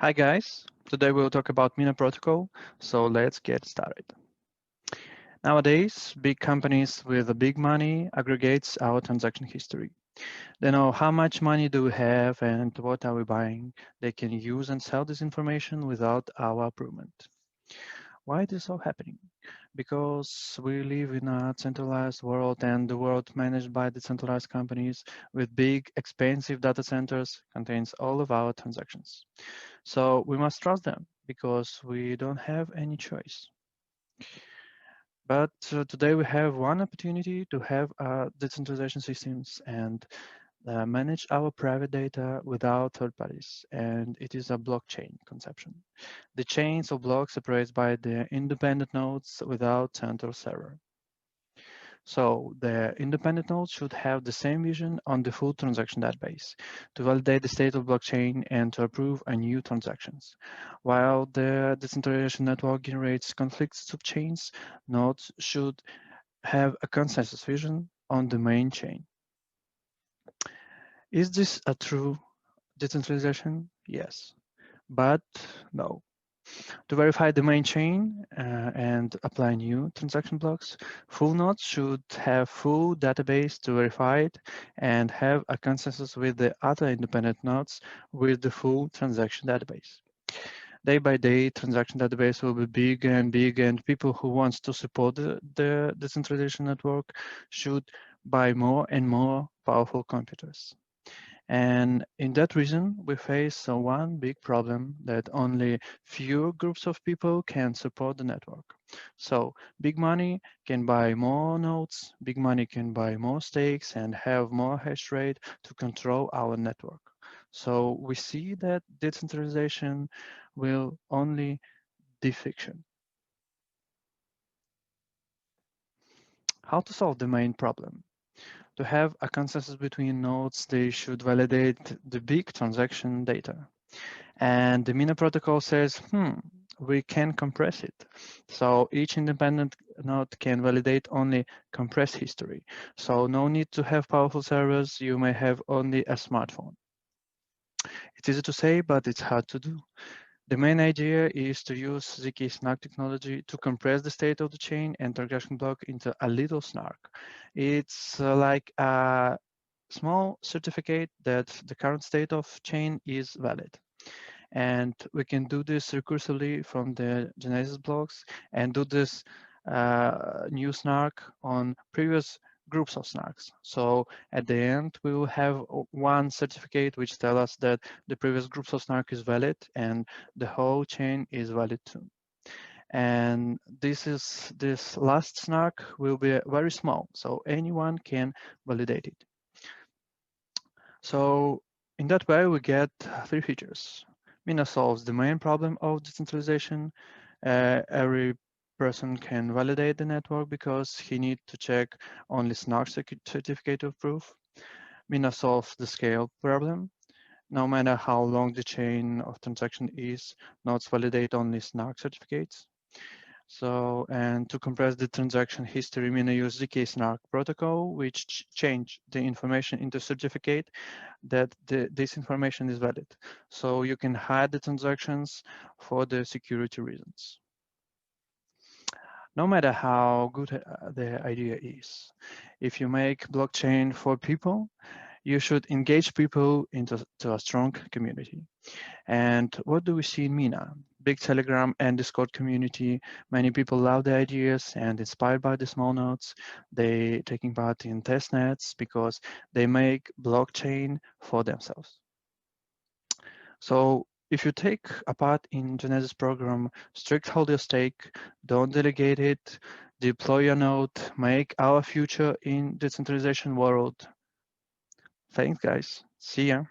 Hi guys, today we'll talk about Mina protocol, so let's get started. Nowadays, big companies with big money aggregates our transaction history. They know how much money do we have and what are we buying. They can use and sell this information without our approval. Why is this all happening? Because we live in a centralized world and the world managed by decentralized companies with big, expensive data centers contains all of our transactions. So we must trust them because we don't have any choice. But today we have one opportunity to have decentralization systems and manage our private data without third parties, and it is a blockchain conception. The chains of blocks separated by the independent nodes without central server. So the independent nodes should have the same vision on the full transaction database to validate the state of blockchain and to approve a new transactions. While the decentralization network generates conflicts of chains, nodes should have a consensus vision on the main chain. Is this a true decentralization? Yes, but no. To verify the main chain and apply new transaction blocks, full nodes should have full database to verify it and have a consensus with the other independent nodes with the full transaction database. Day by day, transaction database will be big and big, and people who wants to support the decentralization network should buy more and more powerful computers. And in that reason, we face one big problem that only few groups of people can support the network. So big money can buy more nodes, big money can buy more stakes and have more hash rate to control our network. So we see that decentralization will only be fiction. How to solve the main problem? To have a consensus between nodes, they should validate the big transaction data. And the Mina protocol says, we can compress it. So each independent node can validate only compressed history. So no need to have powerful servers. You may have only a smartphone. It's easy to say, but it's hard to do. The main idea is to use ZK snark technology to compress the state of the chain and transaction block into a little snark. It's like a small certificate that the current state of chain is valid. And we can do this recursively from the Genesis blocks and do this new snark on previous groups of snarks. So at the end, we will have one certificate which tells us that the previous groups of snark is valid and the whole chain is valid too. And this last snark will be very small, so anyone can validate it. So in that way, we get three features. Mina solves the main problem of decentralization. Every person can validate the network because he needs to check only snark certificate of proof. Mina solves the scale problem. No matter how long the chain of transaction is, nodes validate only snark certificates. So, and to compress the transaction history, Mina used ZK snark protocol, which change the information into certificate that this information is valid. So you can hide the transactions for the security reasons. No matter how good the idea is, if you make blockchain for people, you should engage people into a strong community. And what do we see in Mina? Big Telegram and Discord community. Many people love the ideas and inspired by the small nodes. They taking part in test nets because they make blockchain for themselves. So if you take a part in Genesis program, strict hold your stake, don't delegate it, deploy your node, make our future in decentralization world. Thanks guys. See ya.